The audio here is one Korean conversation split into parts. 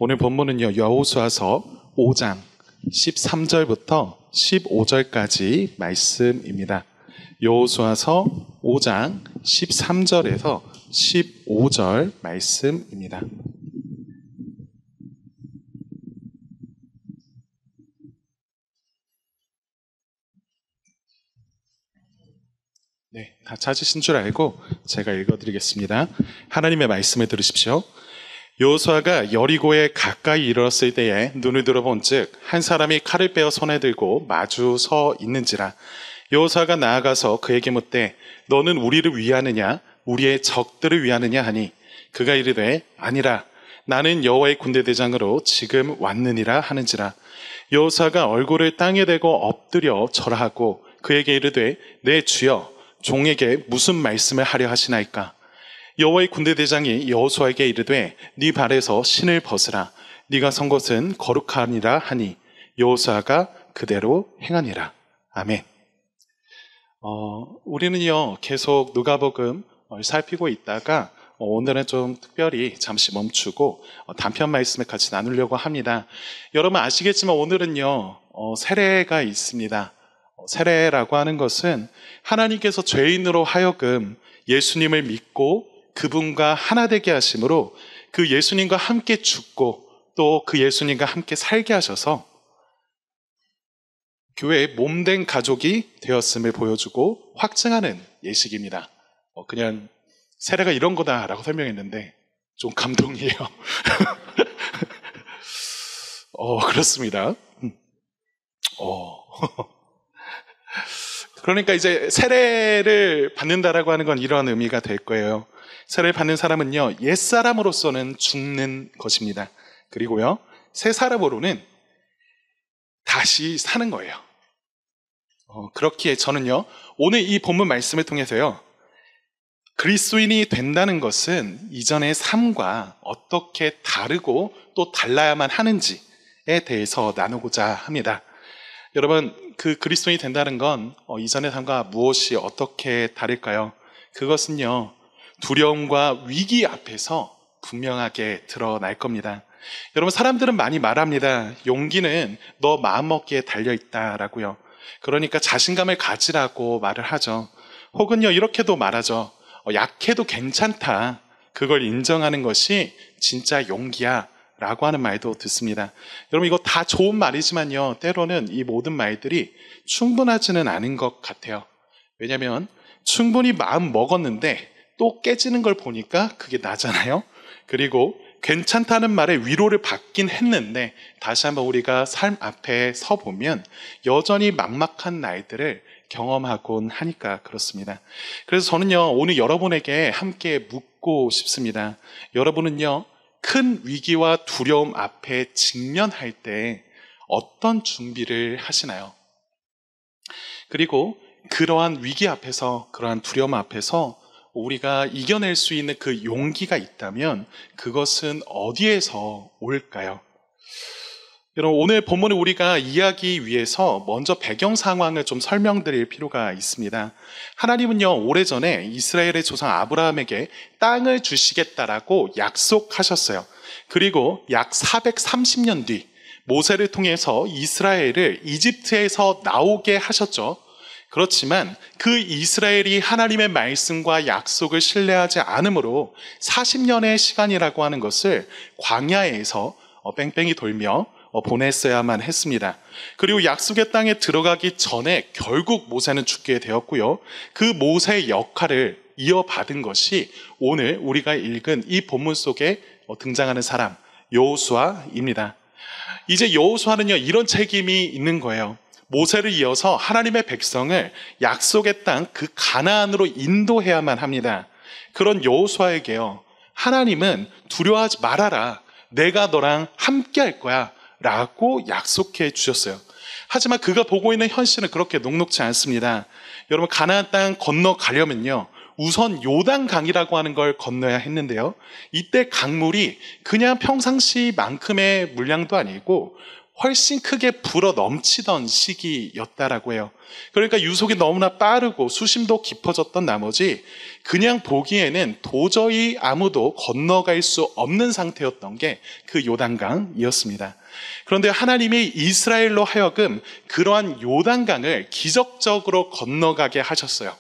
오늘 본문은요, 여호수아서 5장 13절부터 15절까지 말씀입니다. 여호수아서 5장 13절에서 15절 말씀입니다. 네, 다 찾으신 줄 알고 제가 읽어드리겠습니다. 하나님의 말씀을 들으십시오. 여호수아가 여리고에 가까이 이르렀을 때에 눈을 들어본즉 한 사람이 칼을 빼어 손에 들고 마주 서 있는지라. 여호수아가 나아가서 그에게 묻되 너는 우리를 위하느냐 우리의 적들을 위하느냐 하니 그가 이르되 아니라 나는 여호와의 군대대장으로 지금 왔느니라 하는지라. 여호수아가 얼굴을 땅에 대고 엎드려 절하고 그에게 이르되 내 주여 종에게 무슨 말씀을 하려 하시나이까. 여호와의 군대대장이 여호수아에게 이르되 네 발에서 신을 벗으라. 네가 선 것은 거룩하니라 하니 여호수아가 그대로 행하니라. 아멘. 우리는요 계속 누가복음 살피고 있다가 오늘은 좀 특별히 잠시 멈추고 단편 말씀을 같이 나누려고 합니다. 여러분 아시겠지만 오늘은요 세례가 있습니다. 세례라고 하는 것은 하나님께서 죄인으로 하여금 예수님을 믿고 그분과 하나 되게 하심으로 그 예수님과 함께 죽고 또 그 예수님과 함께 살게 하셔서 교회의 몸된 가족이 되었음을 보여주고 확증하는 예식입니다. 그냥 세례가 이런 거다라고 설명했는데 좀 감동이에요. 그렇습니다. 그러니까 이제 세례를 받는다라고 하는 건 이런 의미가 될 거예요. 세례를 받는 사람은요, 옛사람으로서는 죽는 것입니다. 그리고요, 새 사람으로는 다시 사는 거예요. 그렇기에 저는요, 오늘 이 본문 말씀을 통해서요, 그리스도인이 된다는 것은 이전의 삶과 어떻게 다르고 또 달라야만 하는지에 대해서 나누고자 합니다. 여러분, 그 그리스도인이 된다는 건 이전의 삶과 무엇이 어떻게 다를까요? 그것은요, 두려움과 위기 앞에서 분명하게 드러날 겁니다. 여러분, 사람들은 많이 말합니다. 용기는 너 마음먹기에 달려있다라고요. 그러니까 자신감을 가지라고 말을 하죠. 혹은요, 이렇게도 말하죠. 약해도 괜찮다. 그걸 인정하는 것이 진짜 용기야. 라고 하는 말도 듣습니다. 여러분, 이거 다 좋은 말이지만요, 때로는 이 모든 말들이 충분하지는 않은 것 같아요. 왜냐하면 충분히 마음 먹었는데 또 깨지는 걸 보니까 그게 나잖아요. 그리고 괜찮다는 말에 위로를 받긴 했는데 다시 한번 우리가 삶 앞에 서보면 여전히 막막한 날들을 경험하곤 하니까 그렇습니다. 그래서 저는요, 오늘 여러분에게 함께 묻고 싶습니다. 여러분은요, 큰 위기와 두려움 앞에 직면할 때 어떤 준비를 하시나요? 그리고 그러한 위기 앞에서, 그러한 두려움 앞에서 우리가 이겨낼 수 있는 그 용기가 있다면 그것은 어디에서 올까요? 여러분, 오늘 본문을 우리가 이해하기 위해서 먼저 배경 상황을 좀 설명드릴 필요가 있습니다. 하나님은요, 오래전에 이스라엘의 조상 아브라함에게 땅을 주시겠다라고 약속하셨어요. 그리고 약 430년 뒤 모세를 통해서 이스라엘을 이집트에서 나오게 하셨죠. 그렇지만 그 이스라엘이 하나님의 말씀과 약속을 신뢰하지 않으므로 40년의 시간이라고 하는 것을 광야에서 뺑뺑이 돌며 보냈어야만 했습니다. 그리고 약속의 땅에 들어가기 전에 결국 모세는 죽게 되었고요. 그 모세의 역할을 이어받은 것이 오늘 우리가 읽은 이 본문 속에 등장하는 사람, 여호수아입니다. 이제 여호수아는요, 이런 책임이 있는 거예요. 모세를 이어서 하나님의 백성을 약속의 땅 그 가나안으로 인도해야만 합니다. 그런 여호수아에게요, 하나님은 두려워하지 말아라. 내가 너랑 함께 할 거야. 라고 약속해 주셨어요. 하지만 그가 보고 있는 현실은 그렇게 녹록지 않습니다. 여러분, 가나안 땅 건너가려면요, 우선 요단강이라고 하는 걸 건너야 했는데요, 이때 강물이 그냥 평상시만큼의 물량도 아니고 훨씬 크게 불어 넘치던 시기였다라고 해요. 그러니까 유속이 너무나 빠르고 수심도 깊어졌던 나머지 그냥 보기에는 도저히 아무도 건너갈 수 없는 상태였던 게 그 요단강이었습니다. 그런데 하나님이 이스라엘로 하여금 그러한 요단강을 기적적으로 건너가게 하셨어요.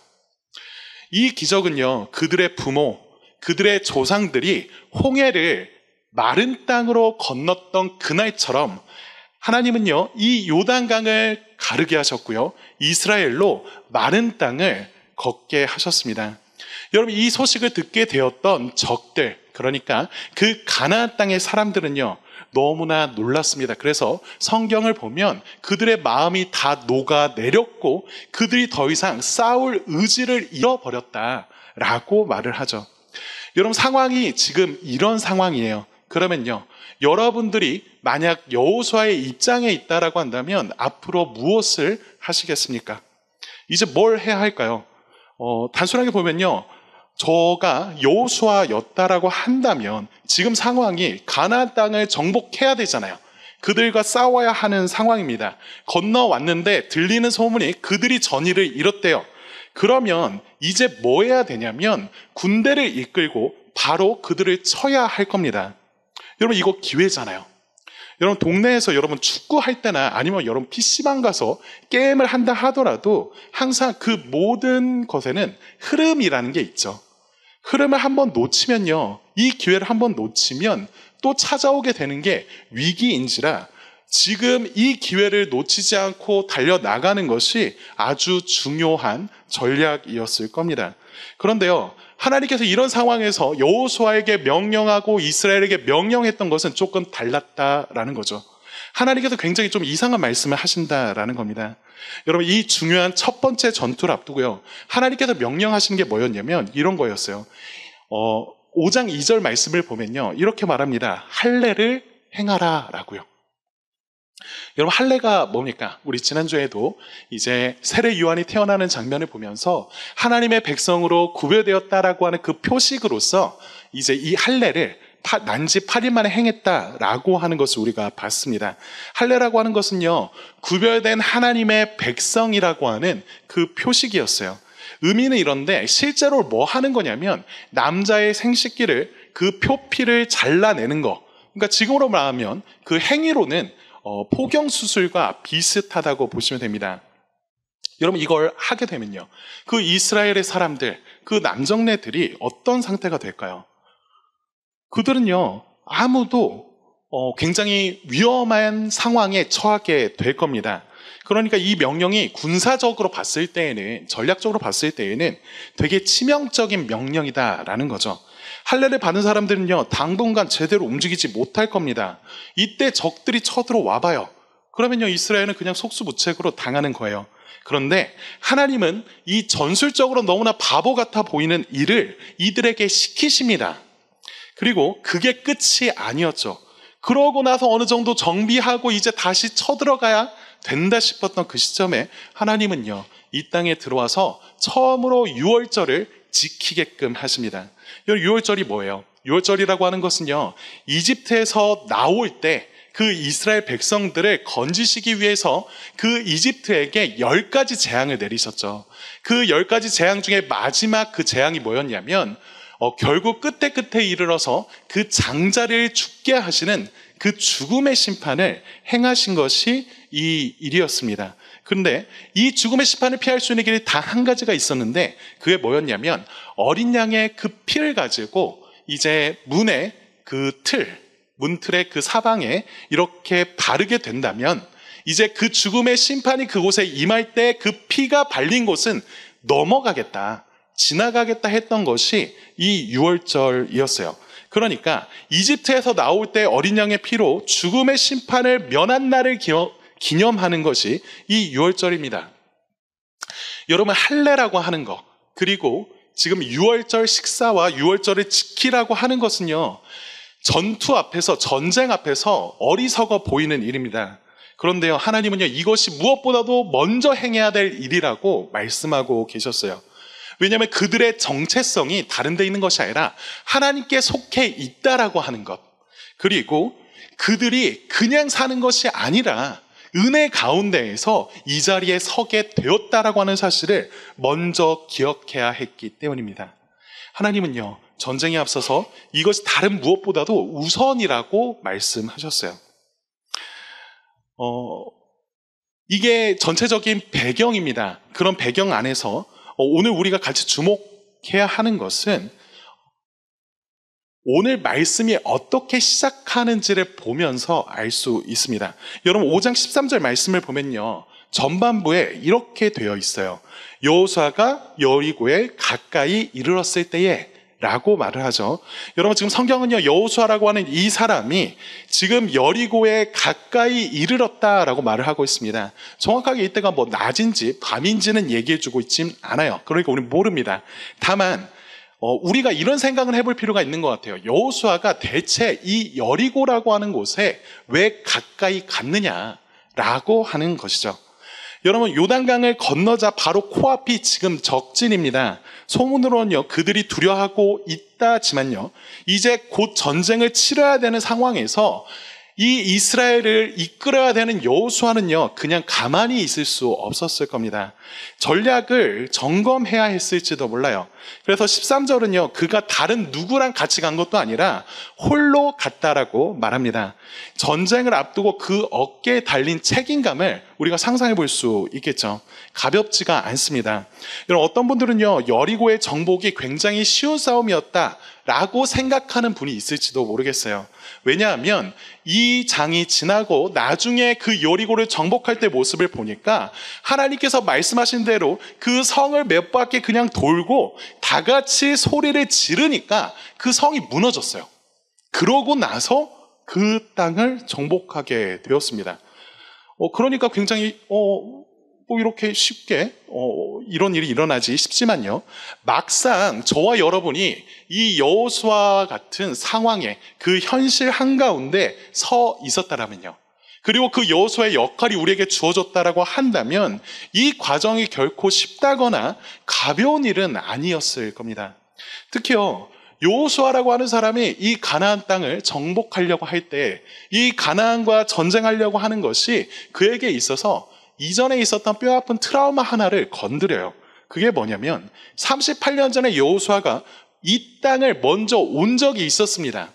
이 기적은요, 그들의 부모, 그들의 조상들이 홍해를 마른 땅으로 건넜던 그날처럼 하나님은요, 이 요단강을 가르게 하셨고요, 이스라엘로 마른 땅을 걷게 하셨습니다. 여러분, 이 소식을 듣게 되었던 적들, 그러니까 그 가나안 땅의 사람들은요, 너무나 놀랐습니다. 그래서 성경을 보면 그들의 마음이 다 녹아내렸고 그들이 더 이상 싸울 의지를 잃어버렸다라고 말을 하죠. 여러분, 상황이 지금 이런 상황이에요. 그러면요, 여러분들이 만약 여호수아의 입장에 있다라고 한다면 앞으로 무엇을 하시겠습니까? 이제 뭘 해야 할까요? 단순하게 보면요, 저가 여호수아였다라고 한다면 지금 상황이 가나안 땅을 정복해야 되잖아요. 그들과 싸워야 하는 상황입니다. 건너왔는데 들리는 소문이 그들이 전의를 잃었대요. 그러면 이제 뭐 해야 되냐면 군대를 이끌고 바로 그들을 쳐야 할 겁니다. 여러분, 이거 기회잖아요. 여러분, 동네에서 여러분 축구할 때나 아니면 여러분 PC방 가서 게임을 한다 하더라도 항상 그 모든 것에는 흐름이라는 게 있죠. 흐름을 한번 놓치면요, 이 기회를 한번 놓치면 또 찾아오게 되는 게 위기인지라 지금 이 기회를 놓치지 않고 달려나가는 것이 아주 중요한 전략이었을 겁니다. 그런데요, 하나님께서 이런 상황에서 여호수아에게 명령하고 이스라엘에게 명령했던 것은 조금 달랐다라는 거죠. 하나님께서 굉장히 좀 이상한 말씀을 하신다라는 겁니다. 여러분, 이 중요한 첫 번째 전투를 앞두고요, 하나님께서 명령하신 게 뭐였냐면 이런 거였어요. 5장 2절 말씀을 보면요, 이렇게 말합니다. 할례를 행하라 라고요. 여러분, 할례가 뭡니까? 우리 지난주에도 이제 세례 요한이 태어나는 장면을 보면서 하나님의 백성으로 구별되었다라고 하는 그 표식으로서 이제 이 할례를 난지 8일 만에 행했다라고 하는 것을 우리가 봤습니다. 할례라고 하는 것은요, 구별된 하나님의 백성이라고 하는 그 표식이었어요. 의미는 이런데 실제로 뭐 하는 거냐면 남자의 생식기를 그 표피를 잘라내는 거. 그러니까 지금으로 말하면 그 행위로는 포경수술과 비슷하다고 보시면 됩니다. 여러분, 이걸 하게 되면요, 그 이스라엘의 사람들, 그 남정네들이 어떤 상태가 될까요? 그들은요, 아무도 굉장히 위험한 상황에 처하게 될 겁니다. 그러니까 이 명령이 군사적으로 봤을 때에는, 전략적으로 봤을 때에는 되게 치명적인 명령이다라는 거죠. 할례를 받은 사람들은요, 당분간 제대로 움직이지 못할 겁니다. 이때 적들이 쳐들어와 봐요. 그러면요, 이스라엘은 그냥 속수무책으로 당하는 거예요. 그런데 하나님은 이 전술적으로 너무나 바보 같아 보이는 일을 이들에게 시키십니다. 그리고 그게 끝이 아니었죠. 그러고 나서 어느 정도 정비하고 이제 다시 쳐들어가야 된다 싶었던 그 시점에 하나님은요, 이 땅에 들어와서 처음으로 유월절을 지키게끔 하십니다. 유월절이 뭐예요? 유월절이라고 하는 것은요, 이집트에서 나올 때 그 이스라엘 백성들을 건지시기 위해서 그 이집트에게 10가지 재앙을 내리셨죠. 그 10가지 재앙 중에 마지막 그 재앙이 뭐였냐면 결국 끝에 이르러서 그 장자를 죽게 하시는 그 죽음의 심판을 행하신 것이 이 일이었습니다. 그런데 이 죽음의 심판을 피할 수 있는 길이 단 한 가지가 있었는데 그게 뭐였냐면 어린 양의 그 피를 가지고 이제 문의 그 문틀의 그 사방에 이렇게 바르게 된다면 이제 그 죽음의 심판이 그곳에 임할 때 그 피가 발린 곳은 넘어가겠다, 지나가겠다 했던 것이 이 유월절이었어요. 그러니까 이집트에서 나올 때 어린 양의 피로 죽음의 심판을 면한 날을 기념하는 것이 이 유월절입니다. 여러분, 할례라고 하는 것, 그리고 지금 유월절 식사와 유월절을 지키라고 하는 것은요, 전투 앞에서, 전쟁 앞에서 어리석어 보이는 일입니다. 그런데요, 하나님은요, 이것이 무엇보다도 먼저 행해야 될 일이라고 말씀하고 계셨어요. 왜냐하면 그들의 정체성이 다른 데 있는 것이 아니라 하나님께 속해 있다라고 하는 것, 그리고 그들이 그냥 사는 것이 아니라 은혜 가운데에서 이 자리에 서게 되었다라고 하는 사실을 먼저 기억해야 했기 때문입니다. 하나님은요, 전쟁에 앞서서 이것이 다른 무엇보다도 우선이라고 말씀하셨어요. 이게 전체적인 배경입니다. 그런 배경 안에서 오늘 우리가 같이 주목해야 하는 것은 오늘 말씀이 어떻게 시작하는지를 보면서 알 수 있습니다. 여러분 5장 13절 말씀을 보면요, 전반부에 이렇게 되어 있어요. 여호수아가 여리고에 가까이 이르렀을 때에 라고 말을 하죠. 여러분 지금 성경은요, 여호수아라고 하는 이 사람이 지금 여리고에 가까이 이르렀다라고 말을 하고 있습니다. 정확하게 이때가 뭐 낮인지 밤인지는 얘기해주고 있진 않아요. 그러니까 우리는 모릅니다. 다만 우리가 이런 생각을 해볼 필요가 있는 것 같아요. 여호수아가 대체 이 여리고라고 하는 곳에 왜 가까이 갔느냐라고 하는 것이죠. 여러분 요단강을 건너자 바로 코앞이 지금 적진입니다. 소문으로는요, 그들이 두려워하고 있다지만요, 이제 곧 전쟁을 치러야 되는 상황에서 이 이스라엘을 이끌어야 되는 여호수아는요, 그냥 가만히 있을 수 없었을 겁니다. 전략을 점검해야 했을지도 몰라요. 그래서 13절은요, 그가 다른 누구랑 같이 간 것도 아니라 홀로 갔다라고 말합니다. 전쟁을 앞두고 그 어깨에 달린 책임감을 우리가 상상해 볼 수 있겠죠. 가볍지가 않습니다. 여러분 어떤 분들은요, 여리고의 정복이 굉장히 쉬운 싸움이었다라고 생각하는 분이 있을지도 모르겠어요. 왜냐하면 이 장이 지나고 나중에 그 여리고를 정복할 때 모습을 보니까 하나님께서 말씀하신 대로 그 성을 몇 바퀴 그냥 돌고 다 같이 소리를 지르니까 그 성이 무너졌어요. 그러고 나서 그 땅을 정복하게 되었습니다. 그러니까 굉장히 뭐 이렇게 쉽게 이런 일이 일어나지 싶지만요, 막상 저와 여러분이 이 여호수아와 같은 상황에 그 현실 한가운데 서 있었다라면요, 그리고 그 여호수아의 역할이 우리에게 주어졌다라고 한다면 이 과정이 결코 쉽다거나 가벼운 일은 아니었을 겁니다. 특히요, 여호수아라고 하는 사람이 이 가나안 땅을 정복하려고 할 때 이 가나안과 전쟁하려고 하는 것이 그에게 있어서 이전에 있었던 뼈아픈 트라우마 하나를 건드려요. 그게 뭐냐면 38년 전에 여호수아가 이 땅을 먼저 온 적이 있었습니다.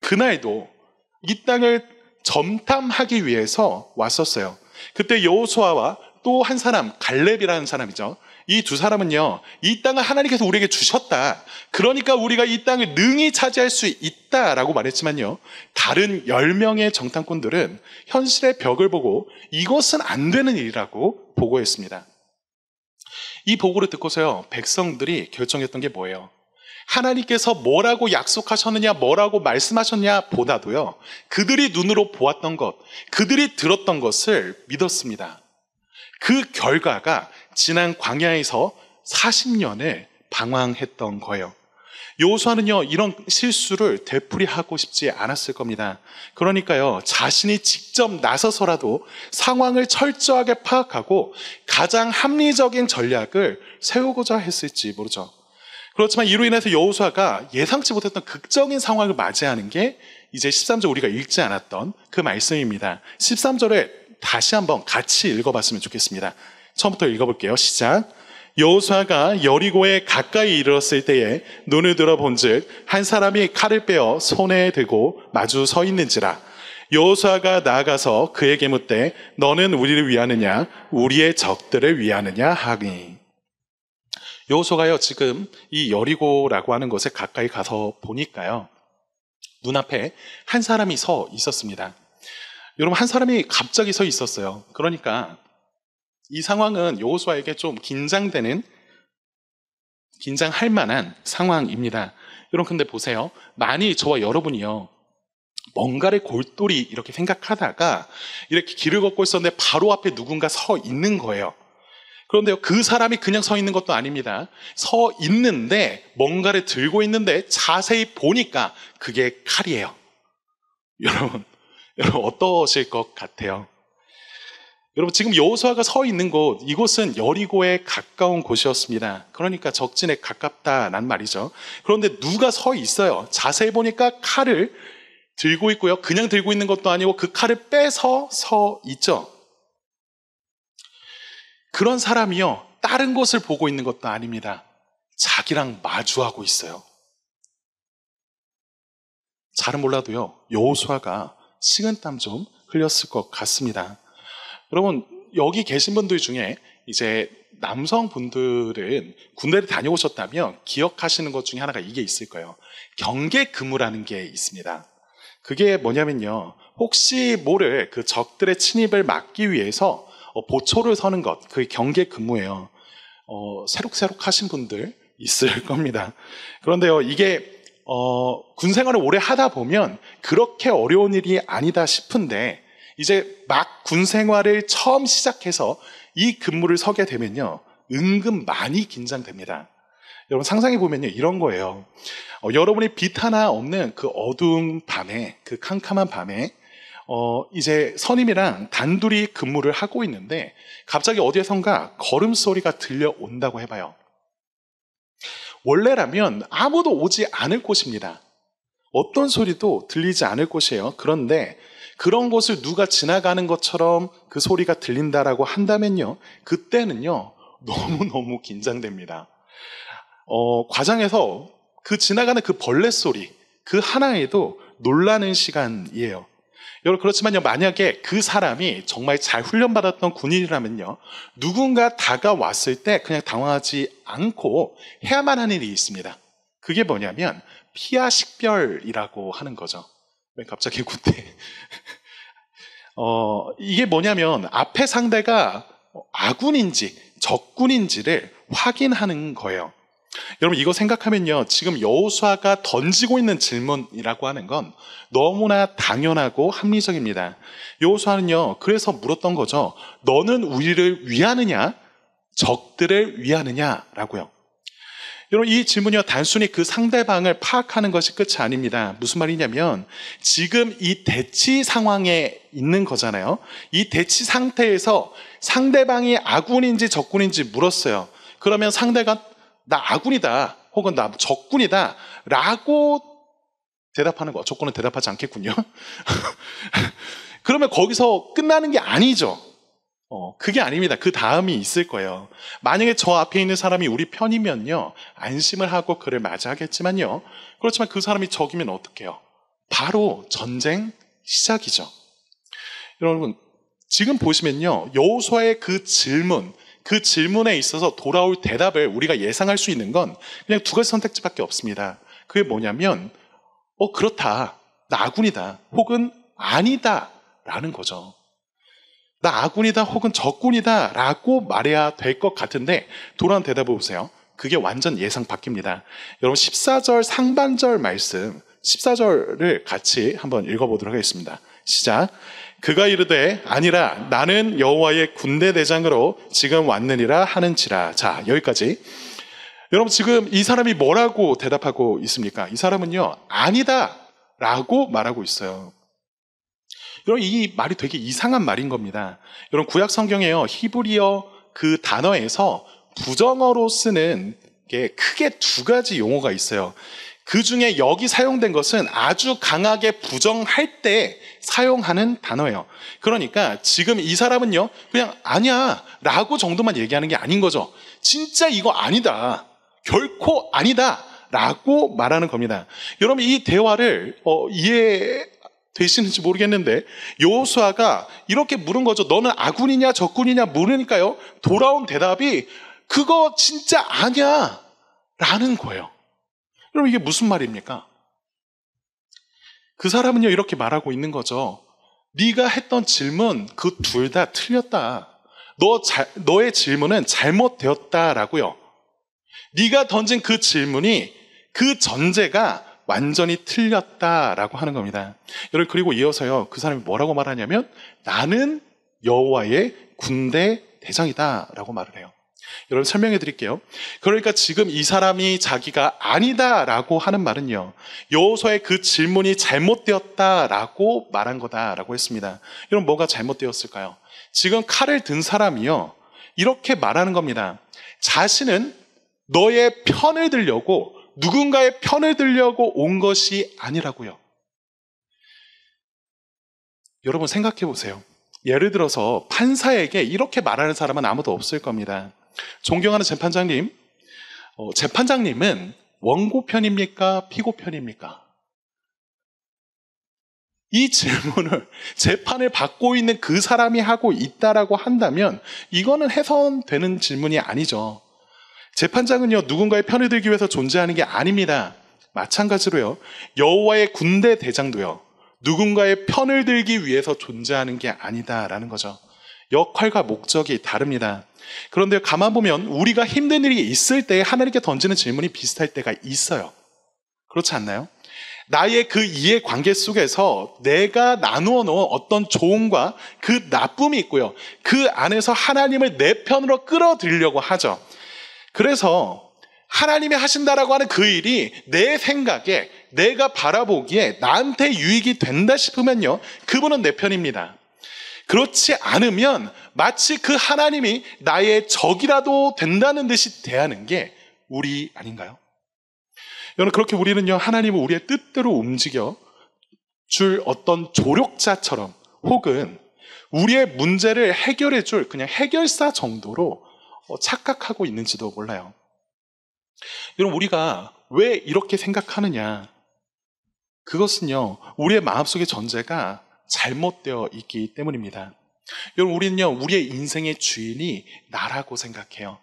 그날도 이 땅을 점탐하기 위해서 왔었어요. 그때 여호수아와 또 한 사람, 갈렙이라는 사람이죠. 이 두 사람은요, 이 땅을 하나님께서 우리에게 주셨다, 그러니까 우리가 이 땅을 능히 차지할 수 있다라고 말했지만요, 다른 10명의 정탐꾼들은 현실의 벽을 보고 이것은 안 되는 일이라고 보고했습니다. 이 보고를 듣고서요, 백성들이 결정했던 게 뭐예요? 하나님께서 뭐라고 약속하셨느냐, 뭐라고 말씀하셨냐 보다도요, 그들이 눈으로 보았던 것, 그들이 들었던 것을 믿었습니다. 그 결과가 지난 광야에서 40년을 방황했던 거예요. 여호수아는요, 이런 실수를 되풀이하고 싶지 않았을 겁니다. 그러니까요, 자신이 직접 나서서라도 상황을 철저하게 파악하고 가장 합리적인 전략을 세우고자 했을지 모르죠. 그렇지만 이로 인해서 여호수아가 예상치 못했던 극적인 상황을 맞이하는 게 이제 13절 우리가 읽지 않았던 그 말씀입니다. 13절에 다시 한번 같이 읽어봤으면 좋겠습니다. 처음부터 읽어볼게요. 시작. 여호수아가 여리고에 가까이 이르렀을 때에 눈을 들어본즉 한 사람이 칼을 빼어 손에 들고 마주 서 있는지라. 여호수아가 나아가서 그에게 묻되 너는 우리를 위하느냐 우리의 적들을 위하느냐 하니. 여호수아가요, 지금 이 여리고라고 하는 곳에 가까이 가서 보니까요, 눈앞에 한 사람이 서 있었습니다. 여러분, 한 사람이 갑자기 서 있었어요. 그러니까 이 상황은 여호수아에게 좀 긴장할 만한 상황입니다. 여러분, 근데 보세요. 만일 저와 여러분이요, 뭔가를 골똘히 이렇게 생각하다가 이렇게 길을 걷고 있었는데 바로 앞에 누군가 서 있는 거예요. 그런데요, 그 사람이 그냥 서 있는 것도 아닙니다. 서 있는데 뭔가를 들고 있는데 자세히 보니까 그게 칼이에요. 여러분 어떠실 것 같아요? 여러분, 지금 여호수아가 서 있는 곳, 이곳은 여리고에 가까운 곳이었습니다. 그러니까 적진에 가깝다는 말이죠. 그런데 누가 서 있어요. 자세히 보니까 칼을 들고 있고요. 그냥 들고 있는 것도 아니고 그 칼을 빼서 서 있죠. 그런 사람이요, 다른 곳을 보고 있는 것도 아닙니다. 자기랑 마주하고 있어요. 잘은 몰라도요, 여호수아가 식은땀 좀 흘렸을 것 같습니다. 여러분, 여기 계신 분들 중에 이제 남성분들은 군대를 다녀오셨다면 기억하시는 것 중에 하나가 이게 있을 거예요. 경계 근무라는 게 있습니다. 그게 뭐냐면요, 혹시 모를 그 적들의 침입을 막기 위해서 보초를 서는 것, 그게 경계 근무예요. 새록새록 하신 분들 있을 겁니다. 그런데요, 이게 군 생활을 오래 하다 보면 그렇게 어려운 일이 아니다 싶은데, 이제 막 군 생활을 처음 시작해서 이 근무를 서게 되면요, 은근 많이 긴장됩니다. 여러분 상상해 보면요, 이런 거예요. 여러분이 빛 하나 없는 그 어두운 밤에, 그 캄캄한 밤에 이제 선임이랑 단둘이 근무를 하고 있는데 갑자기 어디에선가 걸음소리가 들려온다고 해봐요. 원래라면 아무도 오지 않을 곳입니다. 어떤 소리도 들리지 않을 곳이에요. 그런데 그런 곳을 누가 지나가는 것처럼 그 소리가 들린다라고 한다면요, 그때는요 너무너무 긴장됩니다. 과장에서 그 지나가는 그 벌레 소리, 그 하나에도 놀라는 시간이에요. 여러분, 그렇지만요, 만약에 그 사람이 정말 잘 훈련받았던 군인이라면요, 누군가 다가왔을 때 그냥 당황하지 않고 해야만 하는 일이 있습니다. 그게 뭐냐면 피하 식별이라고 하는 거죠. 왜 갑자기 군대 이게 뭐냐면 앞에 상대가 아군인지 적군인지를 확인하는 거예요. 여러분, 이거 생각하면요, 지금 여호수아가 던지고 있는 질문이라고 하는 건 너무나 당연하고 합리적입니다. 여호수아는요, 그래서 물었던 거죠. 너는 우리를 위하느냐, 적들을 위하느냐라고요. 여러분, 이 질문이요, 단순히 그 상대방을 파악하는 것이 끝이 아닙니다. 무슨 말이냐면 지금 이 대치 상황에 있는 거잖아요. 이 대치 상태에서 상대방이 아군인지 적군인지 물었어요. 그러면 상대가 나 아군이다 혹은 나 적군이다 라고 대답하는 거. 적군은 대답하지 않겠군요. 그러면 거기서 끝나는 게 아니죠. 그게 아닙니다. 그 다음이 있을 거예요. 만약에 저 앞에 있는 사람이 우리 편이면요, 안심을 하고 그를 맞이하겠지만요, 그렇지만 그 사람이 적이면 어떡해요? 바로 전쟁 시작이죠. 여러분, 지금 보시면요, 여호수아의 그 질문에 있어서 돌아올 대답을 우리가 예상할 수 있는 건 그냥 두 가지 선택지밖에 없습니다. 그게 뭐냐면 그렇다, 나 아군이다, 혹은 아니다 라는 거죠. 나 아군이다 혹은 적군이다 라고 말해야 될 것 같은데 돌아온 대답을 보세요. 그게 완전 예상 바뀝니다. 여러분, 14절 상반절 말씀, 14절을 같이 한번 읽어보도록 하겠습니다. 시작. 그가 이르되 아니라 나는 여호와의 군대 대장으로 지금 왔느니라 하는지라. 자, 여기까지. 여러분, 지금 이 사람이 뭐라고 대답하고 있습니까? 이 사람은요, 아니다 라고 말하고 있어요. 여러분, 이 말이 되게 이상한 말인 겁니다. 여러분, 구약 성경에요, 히브리어 그 단어에서 부정어로 쓰는 게 크게 두 가지 용어가 있어요. 그 중에 여기 사용된 것은 아주 강하게 부정할 때 사용하는 단어예요. 그러니까 지금 이 사람은요, 그냥 아니야 라고 정도만 얘기하는 게 아닌 거죠. 진짜 이거 아니다, 결코 아니다 라고 말하는 겁니다. 여러분, 이 대화를 이해되시는지 모르겠는데 여호수아가 이렇게 물은 거죠. 너는 아군이냐 적군이냐 물으니까요, 돌아온 대답이 그거 진짜 아니야 라는 거예요. 여러분, 이게 무슨 말입니까? 그 사람은요, 이렇게 말하고 있는 거죠. 네가 했던 질문 그 둘 다 틀렸다. 너의 질문은 잘못되었다라고요. 네가 던진 그 질문이, 그 전제가 완전히 틀렸다라고 하는 겁니다. 여러분, 그리고 이어서요, 그 사람이 뭐라고 말하냐면 나는 여호와의 군대 대장이다라고 말을 해요. 여러분, 설명해 드릴게요. 그러니까 지금 이 사람이 자기가 아니다라고 하는 말은요, 여호수아의 그 질문이 잘못되었다라고 말한 거다라고 했습니다. 여러분, 뭐가 잘못되었을까요? 지금 칼을 든 사람이요, 이렇게 말하는 겁니다. 자신은 너의 편을 들려고, 누군가의 편을 들려고 온 것이 아니라고요. 여러분 생각해 보세요. 예를 들어서 판사에게 이렇게 말하는 사람은 아무도 없을 겁니다. 존경하는 재판장님, 재판장님은 원고 편입니까? 피고 편입니까? 이 질문을 재판을 받고 있는 그 사람이 하고 있다라고 한다면 이거는 해선되는 질문이 아니죠. 재판장은요, 누군가의 편을 들기 위해서 존재하는 게 아닙니다. 마찬가지로요, 여호와의 군대 대장도요, 누군가의 편을 들기 위해서 존재하는 게 아니다라는 거죠. 역할과 목적이 다릅니다. 그런데 가만 보면 우리가 힘든 일이 있을 때 하나님께 던지는 질문이 비슷할 때가 있어요. 그렇지 않나요? 나의 그 이해관계 속에서 내가 나누어 놓은 어떤 좋음과 그 나쁨이 있고요. 그 안에서 하나님을 내 편으로 끌어들이려고 하죠. 그래서 하나님이 하신다라고 하는 그 일이 내 생각에, 내가 바라보기에 나한테 유익이 된다 싶으면요, 그분은 내 편입니다. 그렇지 않으면 마치 그 하나님이 나의 적이라도 된다는 듯이 대하는 게 우리 아닌가요? 여러분, 그렇게 우리는요, 하나님은 우리의 뜻대로 움직여 줄 어떤 조력자처럼, 혹은 우리의 문제를 해결해 줄 그냥 해결사 정도로 착각하고 있는지도 몰라요. 여러분, 우리가 왜 이렇게 생각하느냐? 그것은요, 우리의 마음속의 전제가 잘못되어 있기 때문입니다. 여러분, 우리는요, 우리의 인생의 주인이 나라고 생각해요.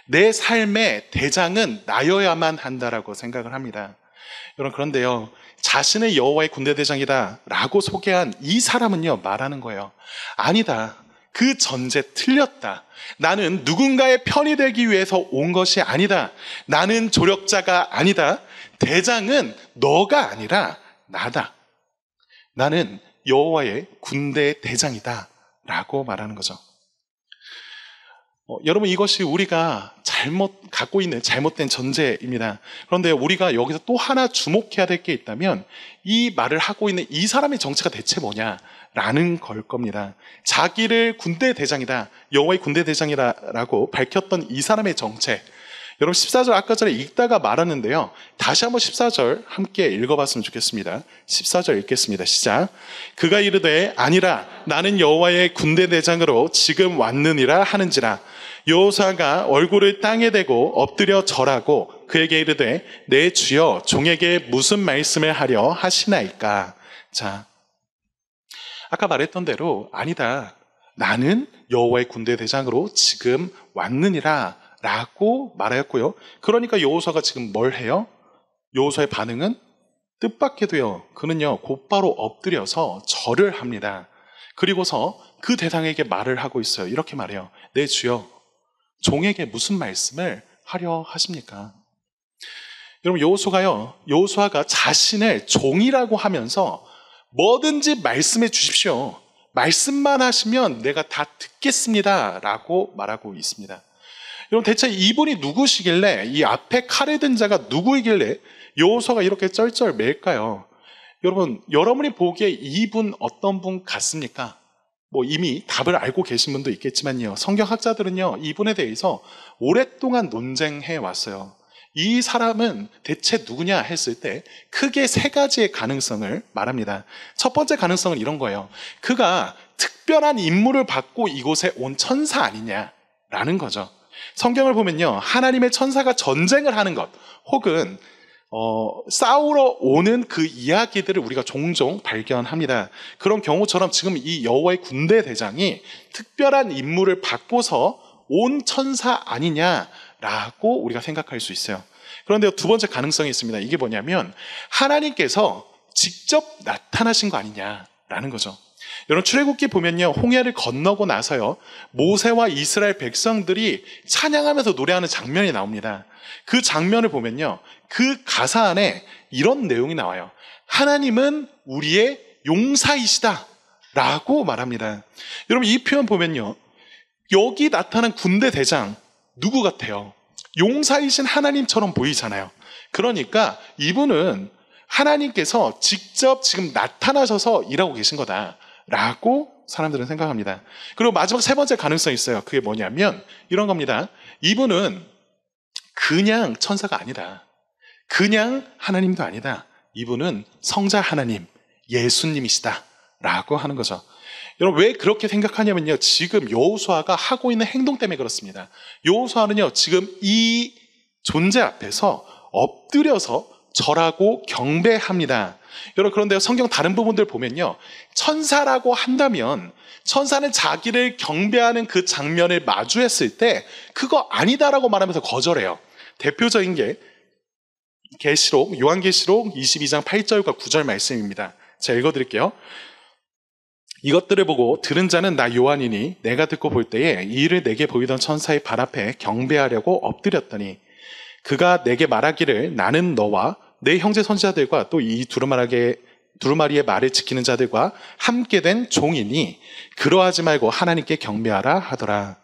내 삶의 대장은 나여야만 한다라고 생각을 합니다. 여러분, 그런데요, 자신의 여호와의 군대 대장이다 라고 소개한 이 사람은요, 말하는 거예요. 아니다. 그 전제 틀렸다. 나는 누군가의 편이 되기 위해서 온 것이 아니다. 나는 조력자가 아니다. 대장은 너가 아니라 나다. 나는 여호와의 군대 대장이다 라고 말하는 거죠. 여러분, 이것이 우리가 갖고 있는 잘못된 전제입니다. 그런데 우리가 여기서 또 하나 주목해야 될 게 있다면 이 말을 하고 있는 이 사람의 정체가 대체 뭐냐라는 걸 겁니다. 자기를 군대 대장이다, 여호와의 군대 대장이라고 밝혔던 이 사람의 정체. 여러분, 14절 아까 전에 읽다가 말았는데요, 다시 한번 14절 함께 읽어봤으면 좋겠습니다. 14절 읽겠습니다. 시작. 그가 이르되 아니라 나는 여호와의 군대 대장으로 지금 왔느니라 하는지라. 여호수아가 얼굴을 땅에 대고 엎드려 절하고 그에게 이르되 내 주여 종에게 무슨 말씀을 하려 하시나이까. 자, 아까 말했던 대로 아니다, 나는 여호와의 군대 대장으로 지금 왔느니라 라고 말하였고요. 그러니까 여호수아가 지금 뭘 해요? 여호수아의 반응은 뜻밖에도요, 그는요 곧바로 엎드려서 절을 합니다. 그리고서 그 대상에게 말을 하고 있어요. 이렇게 말해요. 내 주여, 종에게 무슨 말씀을 하려 하십니까? 여러분, 여호수아가 자신을 종이라고 하면서 뭐든지 말씀해 주십시오, 말씀만 하시면 내가 다 듣겠습니다 라고 말하고 있습니다. 여러분, 대체 이분이 누구시길래, 이 앞에 칼을 든 자가 누구이길래 여호수아가 이렇게 쩔쩔맬까요? 여러분, 여러분이 보기에 이분 어떤 분 같습니까? 이미 답을 알고 계신 분도 있겠지만요, 성경학자들은요, 이분에 대해서 오랫동안 논쟁해 왔어요. 이 사람은 대체 누구냐 했을 때 크게 세 가지의 가능성을 말합니다. 첫 번째 가능성은 이런 거예요. 그가 특별한 임무를 받고 이곳에 온 천사 아니냐라는 거죠. 성경을 보면요, 하나님의 천사가 전쟁을 하는 것, 혹은 싸우러 오는 그 이야기들을 우리가 종종 발견합니다. 그런 경우처럼 지금 이 여호와의 군대 대장이 특별한 임무를 받고서 온 천사 아니냐라고 우리가 생각할 수 있어요. 그런데 두 번째 가능성이 있습니다. 이게 뭐냐면 하나님께서 직접 나타나신 거 아니냐라는 거죠. 여러분, 출애굽기 보면요, 홍해를 건너고 나서요, 모세와 이스라엘 백성들이 찬양하면서 노래하는 장면이 나옵니다. 그 장면을 보면요, 그 가사 안에 이런 내용이 나와요. 하나님은 우리의 용사이시다 라고 말합니다. 여러분, 이 표현 보면요, 여기 나타난 군대 대장 누구 같아요? 용사이신 하나님처럼 보이잖아요. 그러니까 이분은 하나님께서 직접 지금 나타나셔서 일하고 계신 거다 라고 사람들은 생각합니다. 그리고 마지막 세 번째 가능성이 있어요. 그게 뭐냐면 이런 겁니다. 이분은 그냥 천사가 아니다, 그냥 하나님도 아니다. 이분은 성자 하나님, 예수님이시다 라고 하는 거죠. 여러분, 왜 그렇게 생각하냐면요, 지금 여호수아가 하고 있는 행동 때문에 그렇습니다. 여호수아는요, 지금 이 존재 앞에서 엎드려서 절하고 경배합니다. 여러분, 그런데 성경 다른 부분들 보면요, 천사라고 한다면 천사는 자기를 경배하는 그 장면을 마주했을 때 그거 아니다라고 말하면서 거절해요. 대표적인 게 요한계시록 22장 8절과 9절 말씀입니다. 제가 읽어드릴게요. 이것들을 보고 들은 자는 나 요한이니 내가 듣고 볼 때에 이 일을 내게 보이던 천사의 발 앞에 경배하려고 엎드렸더니 그가 내게 말하기를 나는 너와 내 형제 선지자들과 또 이 두루마리의 말을 지키는 자들과 함께 된 종이니 그러하지 말고 하나님께 경배하라 하더라.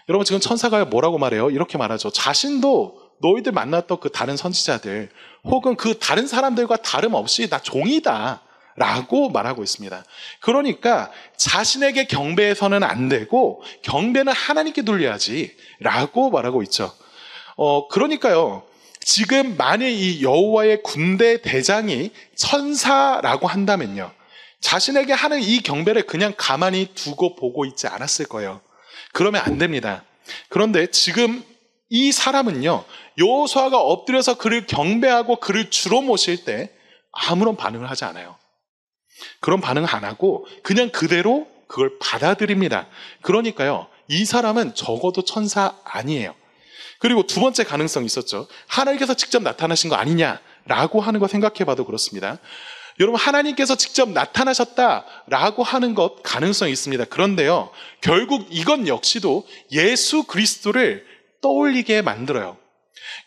여러분, 지금 천사가 뭐라고 말해요? 이렇게 말하죠. 자신도 너희들 만났던 그 다른 선지자들 혹은 그 다른 사람들과 다름없이 나 종이다 라고 말하고 있습니다. 그러니까 자신에게 경배해서는 안 되고 경배는 하나님께 돌려야지 라고 말하고 있죠. 그러니까요, 지금 만일 이 여호와의 군대 대장이 천사라고 한다면요, 자신에게 하는 이 경배를 그냥 가만히 두고 보고 있지 않았을 거예요. 그러면 안 됩니다. 그런데 지금 이 사람은요, 여호수아가 엎드려서 그를 경배하고 그를 주로 모실 때 아무런 반응을 하지 않아요. 그런 반응을 안 하고 그냥 그대로 그걸 받아들입니다. 그러니까요, 이 사람은 적어도 천사 아니에요. 그리고 두 번째 가능성이 있었죠. 하나님께서 직접 나타나신 거 아니냐라고 하는 거 생각해봐도 그렇습니다. 여러분, 하나님께서 직접 나타나셨다라고 하는 것 가능성이 있습니다. 그런데요, 결국 이건 역시도 예수 그리스도를 떠올리게 만들어요.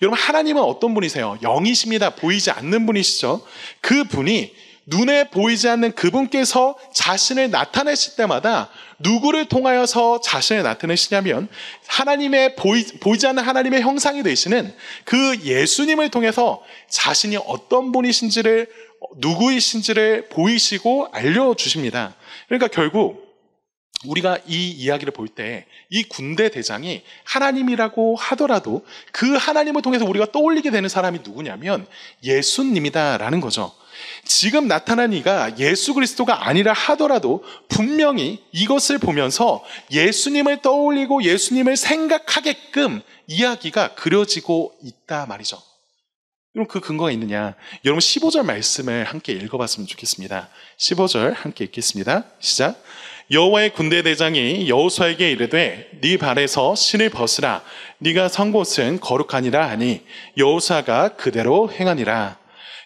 여러분, 하나님은 어떤 분이세요? 영이십니다. 보이지 않는 분이시죠. 그 분이 눈에 보이지 않는 그분께서 자신을 나타내실 때마다 누구를 통하여서 자신을 나타내시냐면 하나님의 보이지 않는 하나님의 형상이 되시는 그 예수님을 통해서 자신이 어떤 분이신지를, 누구이신지를 보이시고 알려주십니다. 그러니까 결국 우리가 이 이야기를 볼 때 이 군대 대장이 하나님이라고 하더라도 그 하나님을 통해서 우리가 떠올리게 되는 사람이 누구냐면 예수님이다라는 거죠. 지금 나타난 이가 예수 그리스도가 아니라 하더라도 분명히 이것을 보면서 예수님을 떠올리고 예수님을 생각하게끔 이야기가 그려지고 있다 말이죠. 그럼 그 근거가 있느냐? 여러분, 15절 말씀을 함께 읽어봤으면 좋겠습니다. 15절 함께 읽겠습니다. 시작. 여호와의 군대 대장이 여호수아에게 이르되 네 발에서 신을 벗으라. 네가 선 곳은 거룩하니라 하니 여호수아가 그대로 행하니라.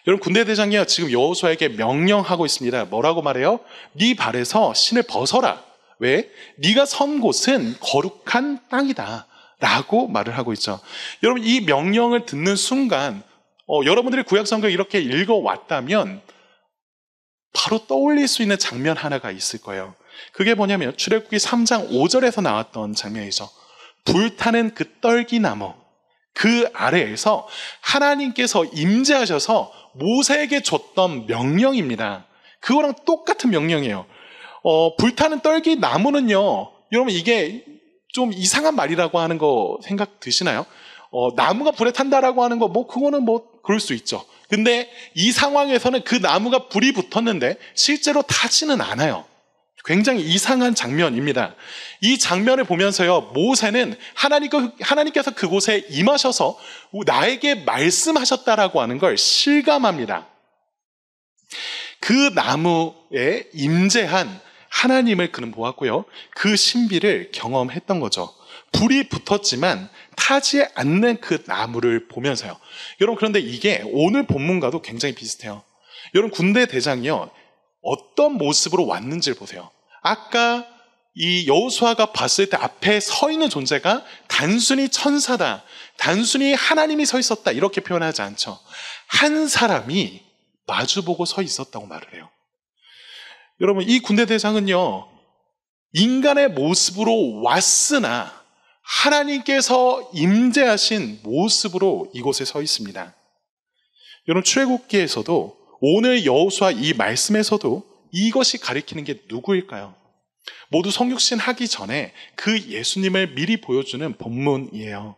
여러분, 군대 대장이요, 지금 여호수아에게 명령하고 있습니다. 뭐라고 말해요? 네 발에서 신을 벗어라. 왜? 네가 선 곳은 거룩한 땅이다 라고 말을 하고 있죠. 여러분, 이 명령을 듣는 순간 여러분들이 구약성경을 이렇게 읽어왔다면 바로 떠올릴 수 있는 장면 하나가 있을 거예요. 그게 뭐냐면 출애굽기 3장 5절에서 나왔던 장면이죠. 불타는 그 떨기나무 그 아래에서 하나님께서 임재하셔서 모세에게 줬던 명령입니다. 그거랑 똑같은 명령이에요. 불타는 떨기나무는요, 여러분, 이게 좀 이상한 말이라고 하는 거 생각 드시나요? 나무가 불에 탄다라고 하는 거, 그거는 그럴 수 있죠. 근데 이 상황에서는 그 나무가 불이 붙었는데 실제로 타지는 않아요. 굉장히 이상한 장면입니다. 이 장면을 보면서요, 모세는 하나님께서 그곳에 임하셔서 나에게 말씀하셨다라고 하는 걸 실감합니다. 그 나무에 임재한 하나님을 그는 보았고요, 그 신비를 경험했던 거죠. 불이 붙었지만 타지 않는 그 나무를 보면서요. 여러분, 그런데 이게 오늘 본문과도 굉장히 비슷해요. 여러분, 군대 대장이요, 어떤 모습으로 왔는지를 보세요. 아까 이 여호수아가 봤을 때 앞에 서 있는 존재가 단순히 천사다, 단순히 하나님이 서 있었다 이렇게 표현하지 않죠. 한 사람이 마주보고 서 있었다고 말을 해요. 여러분, 이 군대 대장은요, 인간의 모습으로 왔으나 하나님께서 임재하신 모습으로 이곳에 서 있습니다. 여러분, 출애굽기에서도 오늘 여호수아 이 말씀에서도 이것이 가리키는 게 누구일까요? 모두 성육신 하기 전에 그 예수님을 미리 보여주는 본문이에요.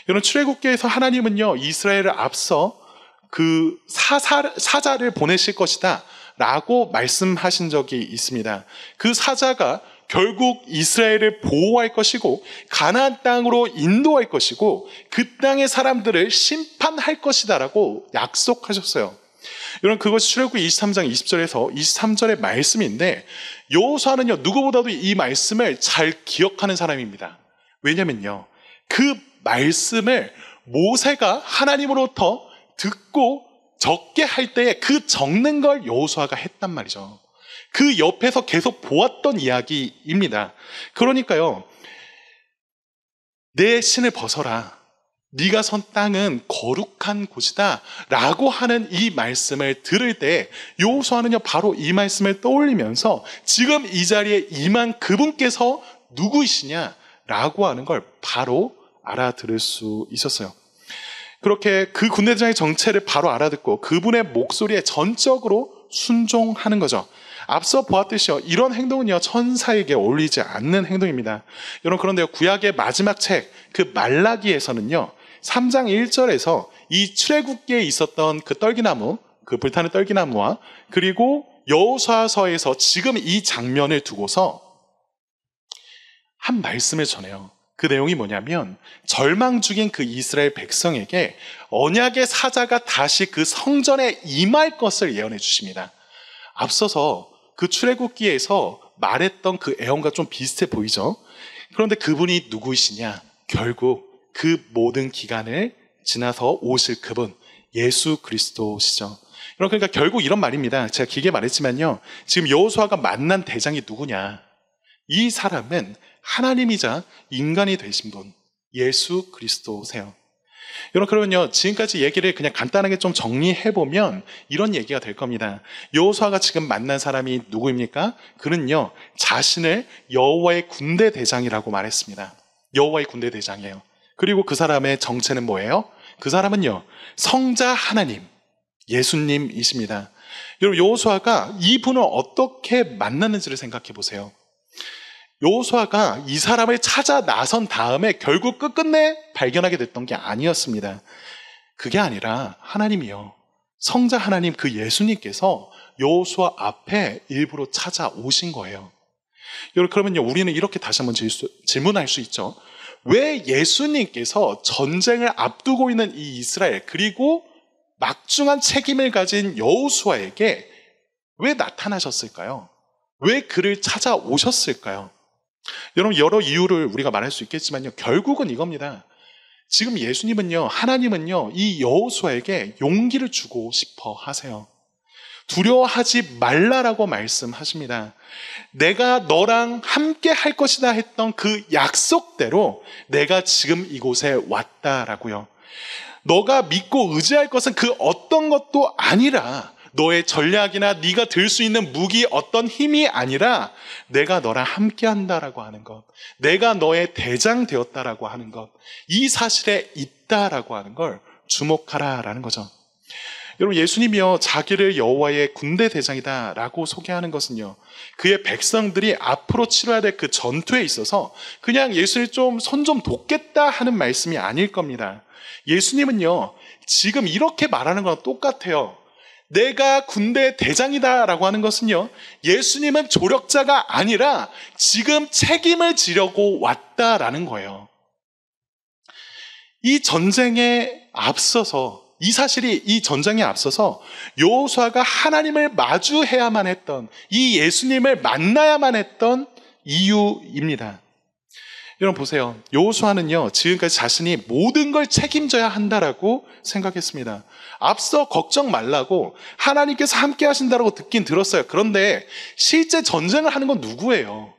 여러분, 출애굽기에서 하나님은요, 이스라엘을 앞서 그 사자를 보내실 것이다 라고 말씀하신 적이 있습니다. 그 사자가 결국 이스라엘을 보호할 것이고 가나안 땅으로 인도할 것이고 그 땅의 사람들을 심판할 것이다 라고 약속하셨어요. 여러분, 그것이 출애굽기 23장 20절에서 23절의 말씀인데 여호수아는요, 누구보다도 이 말씀을 잘 기억하는 사람입니다. 왜냐면요, 그 말씀을 모세가 하나님으로부터 듣고 적게 할 때에 그 적는 걸 여호수아가 했단 말이죠. 그 옆에서 계속 보았던 이야기입니다. 그러니까요, 내 신을 벗어라, 네가 선 땅은 거룩한 곳이다 라고 하는 이 말씀을 들을 때 여호수아는요, 바로 이 말씀을 떠올리면서 지금 이 자리에 임한 그분께서 누구이시냐 라고 하는 걸 바로 알아들을 수 있었어요. 그렇게 그 군대장의 정체를 바로 알아듣고 그분의 목소리에 전적으로 순종하는 거죠. 앞서 보았듯이요, 이런 행동은요, 천사에게 어울리지 않는 행동입니다. 여러분, 그런데요, 구약의 마지막 책 그 말라기에서는요, 3장 1절에서 이 출애굽기에 있었던 그 떨기나무, 그 불타는 떨기나무와 그리고 여호수아서에서 지금 이 장면을 두고서 한 말씀을 전해요. 그 내용이 뭐냐면 절망 중인 그 이스라엘 백성에게 언약의 사자가 다시 그 성전에 임할 것을 예언해 주십니다. 앞서서 그 출애굽기에서 말했던 그 애언과 좀 비슷해 보이죠? 그런데 그분이 누구이시냐? 결국 그 모든 기간을 지나서 오실 그분, 예수 그리스도시죠. 그러니까 결국 이런 말입니다. 제가 길게 말했지만요, 지금 여호수아가 만난 대장이 누구냐? 이 사람은 하나님이자 인간이 되신 분, 예수 그리스도세요. 여러분, 그러면요, 지금까지 얘기를 그냥 간단하게 좀 정리해보면 이런 얘기가 될 겁니다. 여호수아가 지금 만난 사람이 누구입니까? 그는요, 자신을 여호와의 군대 대장이라고 말했습니다. 여호와의 군대 대장이에요. 그리고 그 사람의 정체는 뭐예요? 그 사람은요, 성자 하나님, 예수님이십니다. 여러분, 여호수아가 이분을 어떻게 만났는지를 생각해 보세요. 여호수아가 이 사람을 찾아 나선 다음에 결국 끝끝내 발견하게 됐던 게 아니었습니다. 그게 아니라 하나님이요, 성자 하나님, 그 예수님께서 여호수아 앞에 일부러 찾아오신 거예요. 여러분, 그러면요, 우리는 이렇게 다시 한번 질문할 수 있죠. 왜 예수님께서 전쟁을 앞두고 있는 이 이스라엘, 그리고 막중한 책임을 가진 여호수아에게 왜 나타나셨을까요? 왜 그를 찾아오셨을까요? 여러분, 여러 이유를 우리가 말할 수 있겠지만요, 결국은 이겁니다. 지금 예수님은요, 하나님은요, 이 여호수아에게 용기를 주고 싶어 하세요. 두려워하지 말라라고 말씀하십니다. 내가 너랑 함께 할 것이다 했던 그 약속대로 내가 지금 이곳에 왔다라고요. 너가 믿고 의지할 것은 그 어떤 것도 아니라, 너의 전략이나 네가 들 수 있는 무기, 어떤 힘이 아니라 내가 너랑 함께 한다라고 하는 것, 내가 너의 대장 되었다라고 하는 것, 이 사실에 있다라고 하는 걸 주목하라라는 거죠. 여러분, 예수님이요, 자기를 여호와의 군대 대장이다라고 소개하는 것은요, 그의 백성들이 앞으로 치러야 될 그 전투에 있어서 그냥 예수를 좀 손 좀 돕겠다 하는 말씀이 아닐 겁니다. 예수님은요, 지금 이렇게 말하는 거랑 똑같아요. 내가 군대 대장이다라고 하는 것은요, 예수님은 조력자가 아니라 지금 책임을 지려고 왔다라는 거예요. 이 전쟁에 앞서서, 이 사실이 이 전쟁에 앞서서 여호수아가 하나님을 마주해야만 했던, 이 예수님을 만나야만 했던 이유입니다. 여러분 보세요. 여호수아는요, 지금까지 자신이 모든 걸 책임져야 한다라고 생각했습니다. 앞서 걱정 말라고 하나님께서 함께 하신다라고 듣긴 들었어요. 그런데 실제 전쟁을 하는 건 누구예요?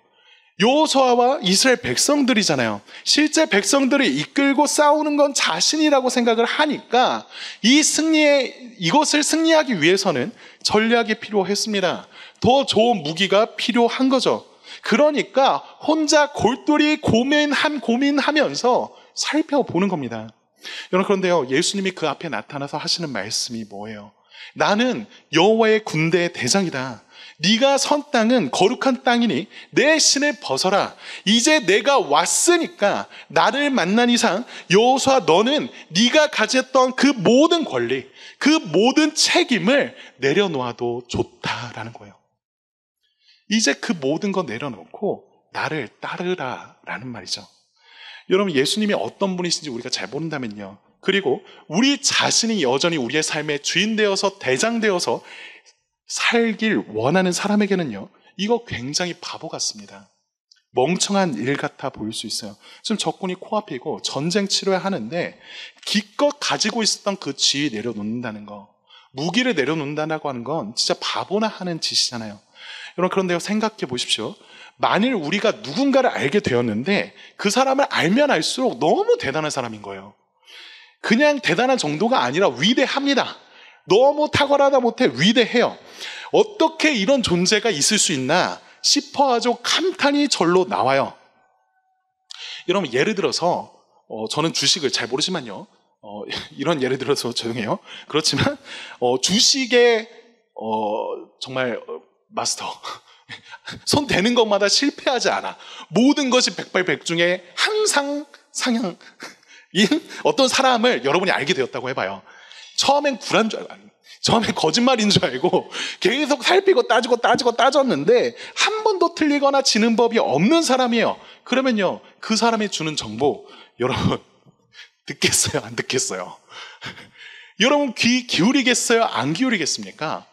여호수아와 이스라엘 백성들이잖아요. 실제 백성들을 이끌고 싸우는 건 자신이라고 생각을 하니까 이것을 승리하기 위해서는 전략이 필요했습니다. 더 좋은 무기가 필요한 거죠. 그러니까 혼자 골똘히 고민하면서 살펴보는 겁니다. 여러분, 그런데요, 예수님이 그 앞에 나타나서 하시는 말씀이 뭐예요? 나는 여호와의 군대의 대장이다. 네가 선 땅은 거룩한 땅이니 내 신을 벗어라. 이제 내가 왔으니까 나를 만난 이상 여호수아 너는 네가 가졌던 그 모든 권리, 그 모든 책임을 내려놓아도 좋다라는 거예요. 이제 그 모든 거 내려놓고 나를 따르라 라는 말이죠. 여러분, 예수님이 어떤 분이신지 우리가 잘 모른다면요, 그리고 우리 자신이 여전히 우리의 삶의 주인 되어서 대장 되어서 살길 원하는 사람에게는요, 이거 굉장히 바보 같습니다. 멍청한 일 같아 보일 수 있어요. 지금 적군이 코앞이고 전쟁 치러야 하는데 기껏 가지고 있었던 그 지위 내려놓는다는 거, 무기를 내려놓는다고 하는 건 진짜 바보나 하는 짓이잖아요. 여러분, 그런데 생각해 보십시오. 만일 우리가 누군가를 알게 되었는데 그 사람을 알면 알수록 너무 대단한 사람인 거예요. 그냥 대단한 정도가 아니라 위대합니다. 너무 탁월하다 못해 위대해요. 어떻게 이런 존재가 있을 수 있나 싶어 아주 감탄이 절로 나와요. 여러분, 예를 들어서 저는 주식을 잘 모르지만요, 이런 예를 들어서 죄송해요. 그렇지만 주식의 정말 마스터, 손 대는 것마다 실패하지 않아. 모든 것이 백발백중에 항상 상향인 어떤 사람을 여러분이 알게 되었다고 해봐요. 처음엔 구란 줄 알고, 처음엔 거짓말인 줄 알고 계속 살피고 따졌는데 한 번도 틀리거나 지는 법이 없는 사람이에요. 그러면요, 그 사람이 주는 정보 여러분 듣겠어요, 안 듣겠어요? 여러분 귀 기울이겠어요, 안 기울이겠습니까?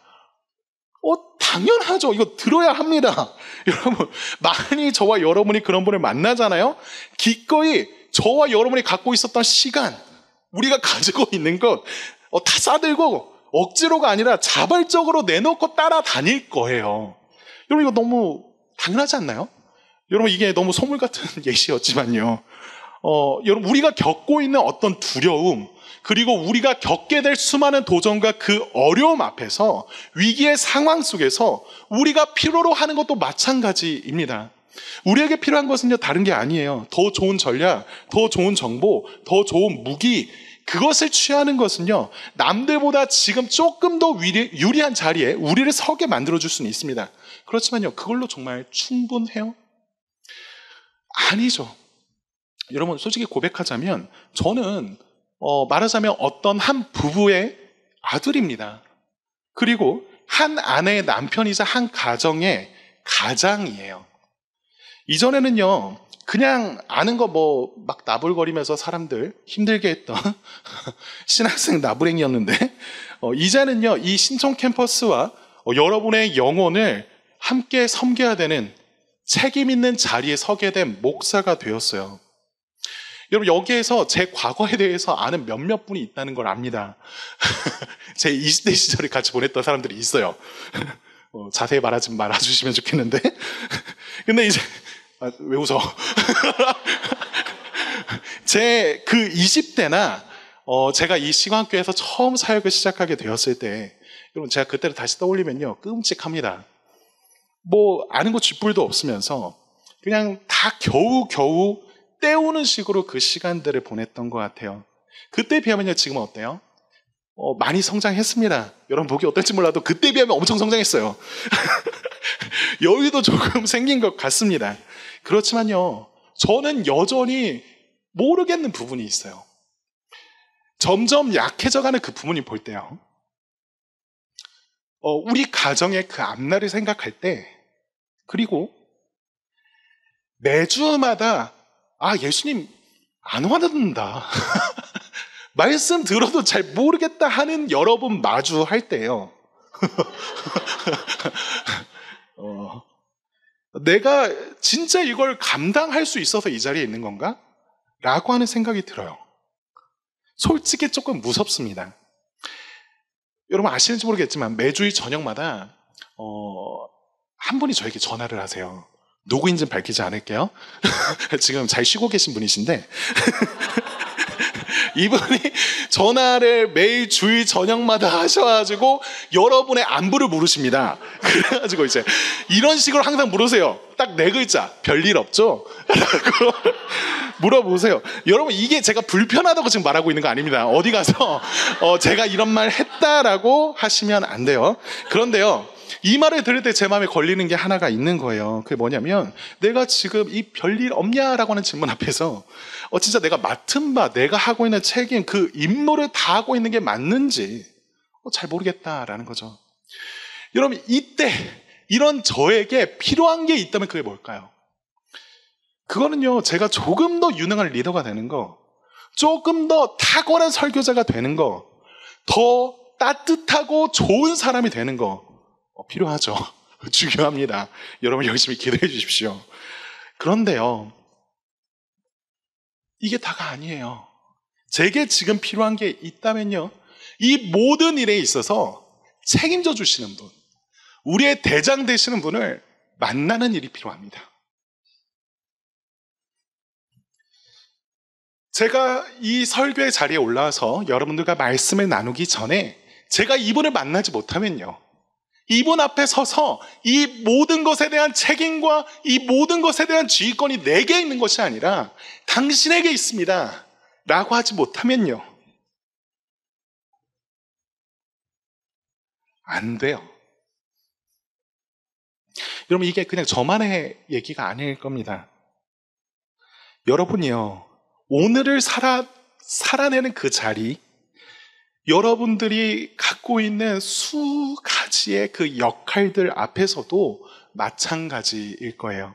당연하죠. 이거 들어야 합니다. 여러분, 많이 저와 여러분이 그런 분을 만나잖아요. 기꺼이 저와 여러분이 갖고 있었던 시간, 우리가 가지고 있는 것 다 싸들고 억지로가 아니라 자발적으로 내놓고 따라다닐 거예요. 여러분, 이거 너무 당연하지 않나요? 여러분, 이게 너무 소물 같은 예시였지만요, 여러분, 우리가 겪고 있는 어떤 두려움, 그리고 우리가 겪게 될 수많은 도전과 그 어려움 앞에서, 위기의 상황 속에서 우리가 필요로 하는 것도 마찬가지입니다. 우리에게 필요한 것은요, 다른 게 아니에요. 더 좋은 전략, 더 좋은 정보, 더 좋은 무기, 그것을 취하는 것은요, 남들보다 지금 조금 더 유리한 자리에 우리를 서게 만들어줄 수는 있습니다. 그렇지만요, 그걸로 정말 충분해요? 아니죠. 여러분, 솔직히 고백하자면 저는 말하자면 어떤 한 부부의 아들입니다. 그리고 한 아내의 남편이자 한 가정의 가장이에요. 이전에는요, 그냥 아는 거 막 나불거리면서 사람들 힘들게 했던 신학생 나불행이었는데, 이제는요, 이 신촌 캠퍼스와 여러분의 영혼을 함께 섬겨야 되는 책임 있는 자리에 서게 된 목사가 되었어요. 여러분, 여기에서 제 과거에 대해서 아는 몇몇 분이 있다는 걸 압니다. 제 20대 시절을 같이 보냈던 사람들이 있어요. 자세히 말하지 말아주시면 좋겠는데. 근데 이제, 왜 웃어? 제 그 20대나, 제가 이 시간교회에서 처음 사역을 시작하게 되었을 때, 여러분, 제가 그때를 다시 떠올리면요, 끔찍합니다. 아는 거 쥐뿔도 없으면서, 그냥 다 겨우겨우 때우는 식으로 그 시간들을 보냈던 것 같아요. 그때 비하면요, 지금은 어때요? 많이 성장했습니다. 여러분, 보기 어떨지 몰라도 그때 비하면 엄청 성장했어요. 여유도 조금 생긴 것 같습니다. 그렇지만요, 저는 여전히 모르겠는 부분이 있어요. 점점 약해져가는 그 부분이 볼 때요, 우리 가정의 그 앞날을 생각할 때, 그리고 매주마다 예수님 안 와닿는다. 말씀 들어도 잘 모르겠다 하는 여러분 마주할 때요. 내가 진짜 이걸 감당할 수 있어서 이 자리에 있는 건가? 라고 하는 생각이 들어요. 솔직히 조금 무섭습니다. 여러분 아시는지 모르겠지만 매주일 저녁마다 한 분이 저에게 전화를 하세요. 누구인지는 밝히지 않을게요. 지금 잘 쉬고 계신 분이신데 이분이 전화를 매일 주일 저녁마다 하셔가지고 여러분의 안부를 물으십니다. 그래가지고 이제 이런 식으로 항상 물으세요. 딱 4글자, 별일 없죠? 라고 물어보세요. 여러분, 이게 제가 불편하다고 지금 말하고 있는 거 아닙니다. 어디 가서 제가 이런 말 했다라고 하시면 안 돼요. 그런데요, 이 말을 들을 때 제 마음에 걸리는 게 하나가 있는 거예요. 그게 뭐냐면, 내가 지금 이 별일 없냐라고 하는 질문 앞에서 진짜 내가 맡은 바, 내가 하고 있는 책임, 그 임무를 다 하고 있는 게 맞는지 잘 모르겠다라는 거죠. 여러분, 이때 이런 저에게 필요한 게 있다면 그게 뭘까요? 그거는요, 제가 조금 더 유능한 리더가 되는 거, 조금 더 탁월한 설교자가 되는 거, 더 따뜻하고 좋은 사람이 되는 거 필요하죠. 중요합니다. 여러분 열심히 기도해 주십시오. 그런데요, 이게 다가 아니에요. 제게 지금 필요한 게 있다면요, 이 모든 일에 있어서 책임져 주시는 분, 우리의 대장 되시는 분을 만나는 일이 필요합니다. 제가 이 설교의 자리에 올라와서 여러분들과 말씀을 나누기 전에 제가 이분을 만나지 못하면요, 이분 앞에 서서 이 모든 것에 대한 책임과 이 모든 것에 대한 지휘권이 내게 있는 것이 아니라 당신에게 있습니다 라고 하지 못하면요, 안 돼요. 여러분, 이게 그냥 저만의 얘기가 아닐 겁니다. 여러분이요, 오늘을 살아내는 그 자리, 여러분들이 갖고 있는 수 가지의 그 역할들 앞에서도 마찬가지일 거예요.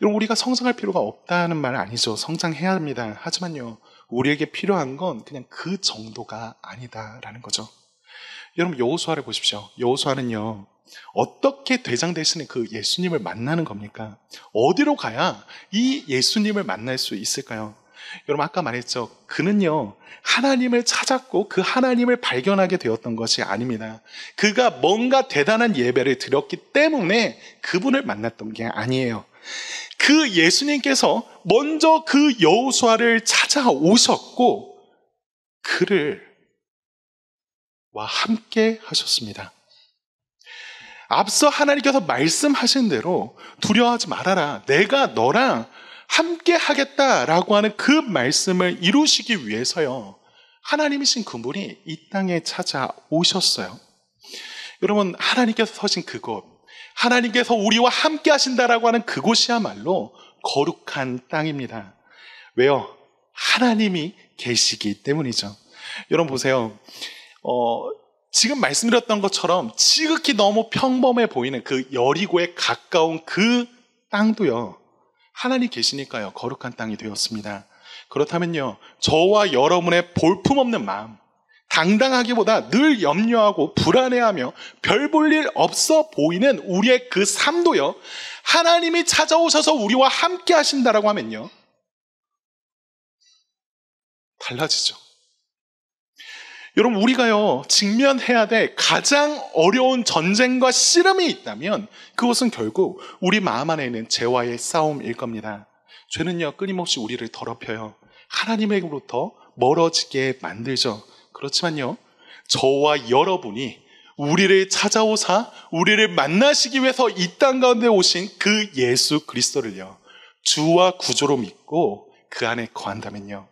여러분, 우리가 성장할 필요가 없다는 말 아니죠. 성장해야 합니다. 하지만요, 우리에게 필요한 건 그냥 그 정도가 아니다라는 거죠. 여러분, 여호수아를 보십시오. 여호수아는요, 어떻게 대장 되시는 그 예수님을 만나는 겁니까? 어디로 가야 이 예수님을 만날 수 있을까요? 여러분, 아까 말했죠. 그는요, 하나님을 찾았고 그 하나님을 발견하게 되었던 것이 아닙니다. 그가 뭔가 대단한 예배를 드렸기 때문에 그분을 만났던 게 아니에요. 그 예수님께서 먼저 그 여호수아를 찾아오셨고 그를 와 함께 하셨습니다. 앞서 하나님께서 말씀하신 대로 두려워하지 말아라, 내가 너랑 함께 하겠다라고 하는 그 말씀을 이루시기 위해서요, 하나님이신 그분이 이 땅에 찾아오셨어요. 여러분, 하나님께서 서신 그곳, 하나님께서 우리와 함께 하신다라고 하는 그곳이야말로 거룩한 땅입니다. 왜요? 하나님이 계시기 때문이죠. 여러분 보세요. 지금 말씀드렸던 것처럼 지극히 너무 평범해 보이는 그 여리고에 가까운 그 땅도요, 하나님 계시니까요, 거룩한 땅이 되었습니다. 그렇다면요, 저와 여러분의 볼품없는 마음, 당당하기보다 늘 염려하고 불안해하며 별 볼 일 없어 보이는 우리의 그 삶도요, 하나님이 찾아오셔서 우리와 함께 하신다라고 하면요, 달라지죠. 여러분, 우리가요, 직면해야 될 가장 어려운 전쟁과 씨름이 있다면 그것은 결국 우리 마음 안에 있는 죄와의 싸움일 겁니다. 죄는요, 끊임없이 우리를 더럽혀요. 하나님에게로부터 멀어지게 만들죠. 그렇지만요, 저와 여러분이 우리를 찾아오사 우리를 만나시기 위해서 이 땅 가운데 오신 그 예수 그리스도를요, 주와 구주로 믿고 그 안에 거한다면요,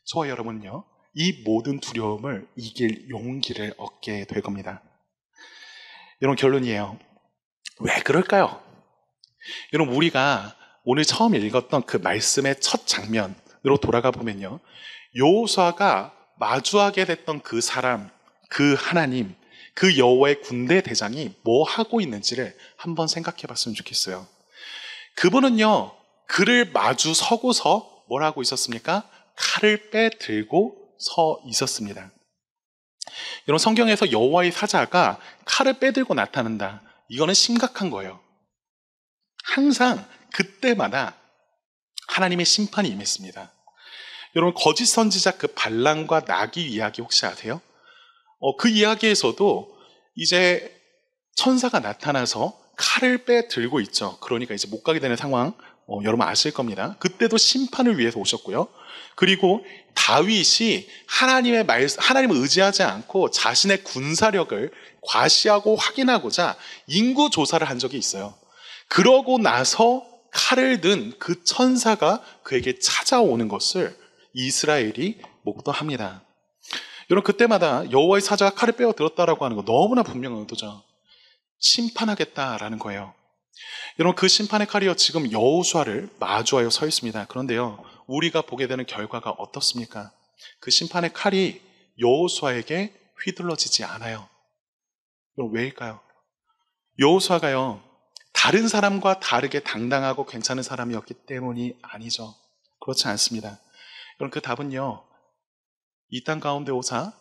저와 여러분은요, 이 모든 두려움을 이길 용기를 얻게 될 겁니다. 여러분, 결론이에요. 왜 그럴까요? 여러분, 우리가 오늘 처음 읽었던 그 말씀의 첫 장면으로 돌아가 보면요, 여호수아가 마주하게 됐던 그 사람, 그 하나님, 그 여호와의 군대 대장이 뭐 하고 있는지를 한번 생각해 봤으면 좋겠어요. 그분은요, 그를 마주 서고서 뭘 하고 있었습니까? 칼을 빼들고 서 있었습니다. 여러분, 성경에서 여호와의 사자가 칼을 빼들고 나타난다, 이거는 심각한 거예요. 항상 그때마다 하나님의 심판이 임했습니다. 여러분, 거짓 선지자 그 발람과 나귀 이야기 혹시 아세요? 그 이야기에서도 이제 천사가 나타나서 칼을 빼들고 있죠. 그러니까 이제 못 가게 되는 상황, 여러분 아실 겁니다. 그때도 심판을 위해서 오셨고요. 그리고 다윗이 하나님을 의지하지 않고 자신의 군사력을 과시하고 확인하고자 인구 조사를 한 적이 있어요. 그러고 나서 칼을 든 그 천사가 그에게 찾아오는 것을 이스라엘이 목도합니다. 여러분, 그때마다 여호와의 사자가 칼을 빼어 들었다라고 하는 거 너무나 분명한 의도죠. 심판하겠다라는 거예요. 여러분, 그 심판의 칼이요, 지금 여호수아를 마주하여 서 있습니다. 그런데요, 우리가 보게 되는 결과가 어떻습니까? 그 심판의 칼이 여호수아에게 휘둘러지지 않아요. 그럼 왜일까요? 여호수아가요, 다른 사람과 다르게 당당하고 괜찮은 사람이었기 때문이 아니죠. 그렇지 않습니다. 여러분, 그 답은요, 이 땅 가운데 오사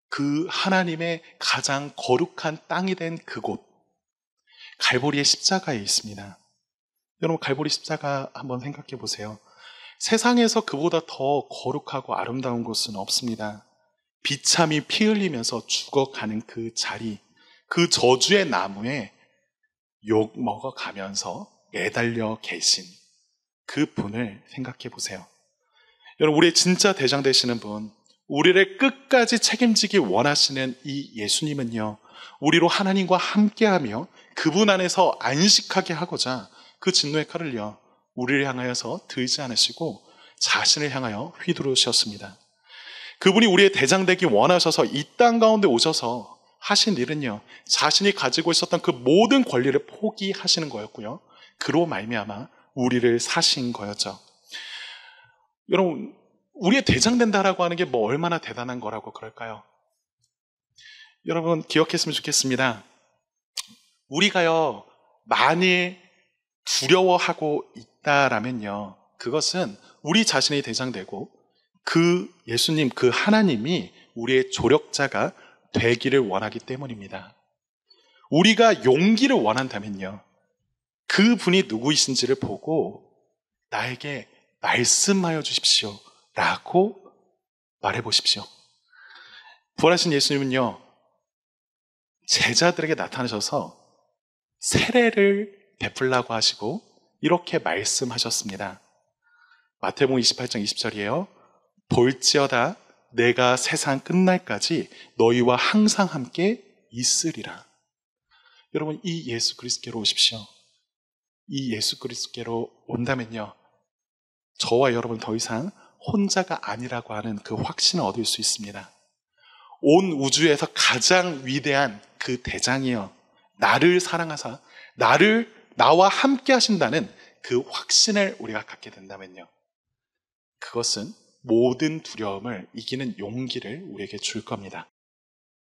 그 하나님의 가장 거룩한 땅이 된 그곳, 갈보리의 십자가에 있습니다. 여러분, 갈보리 십자가 한번 생각해 보세요. 세상에서 그보다 더 거룩하고 아름다운 곳은 없습니다. 비참히 피 흘리면서 죽어가는 그 자리, 그 저주의 나무에 욕 먹어가면서 매달려 계신 그 분을 생각해 보세요. 여러분, 우리의 진짜 대장 되시는 분, 우리를 끝까지 책임지기 원하시는 이 예수님은요, 우리로 하나님과 함께하며 그분 안에서 안식하게 하고자 그 진노의 칼을요, 우리를 향하여서 들지 않으시고 자신을 향하여 휘두르셨습니다. 그분이 우리의 대장 되기 원하셔서 이 땅 가운데 오셔서 하신 일은요, 자신이 가지고 있었던 그 모든 권리를 포기하시는 거였고요, 그로 말미암아 우리를 사신 거였죠. 여러분, 우리의 대장 된다라고 하는 게 뭐 얼마나 대단한 거라고 그럴까요? 여러분, 기억했으면 좋겠습니다. 우리가요, 만일 두려워하고 있다라면요, 그것은 우리 자신이 대장되고 그 예수님, 그 하나님이 우리의 조력자가 되기를 원하기 때문입니다. 우리가 용기를 원한다면요, 그 분이 누구이신지를 보고 나에게 말씀하여 주십시오 라고 말해 보십시오. 부활하신 예수님은요, 제자들에게 나타나셔서 세례를 베풀라고 하시고 이렇게 말씀하셨습니다. 마태복음 28장 20절이에요. 볼지어다 내가 세상 끝날까지 너희와 항상 함께 있으리라. 여러분, 이 예수 그리스도께로 오십시오. 이 예수 그리스도께로 온다면요, 저와 여러분 더 이상 혼자가 아니라고 하는 그 확신을 얻을 수 있습니다. 온 우주에서 가장 위대한 그 대장이여, 나를 사랑하사 나와 함께 하신다는 그 확신을 우리가 갖게 된다면요, 그것은 모든 두려움을 이기는 용기를 우리에게 줄 겁니다.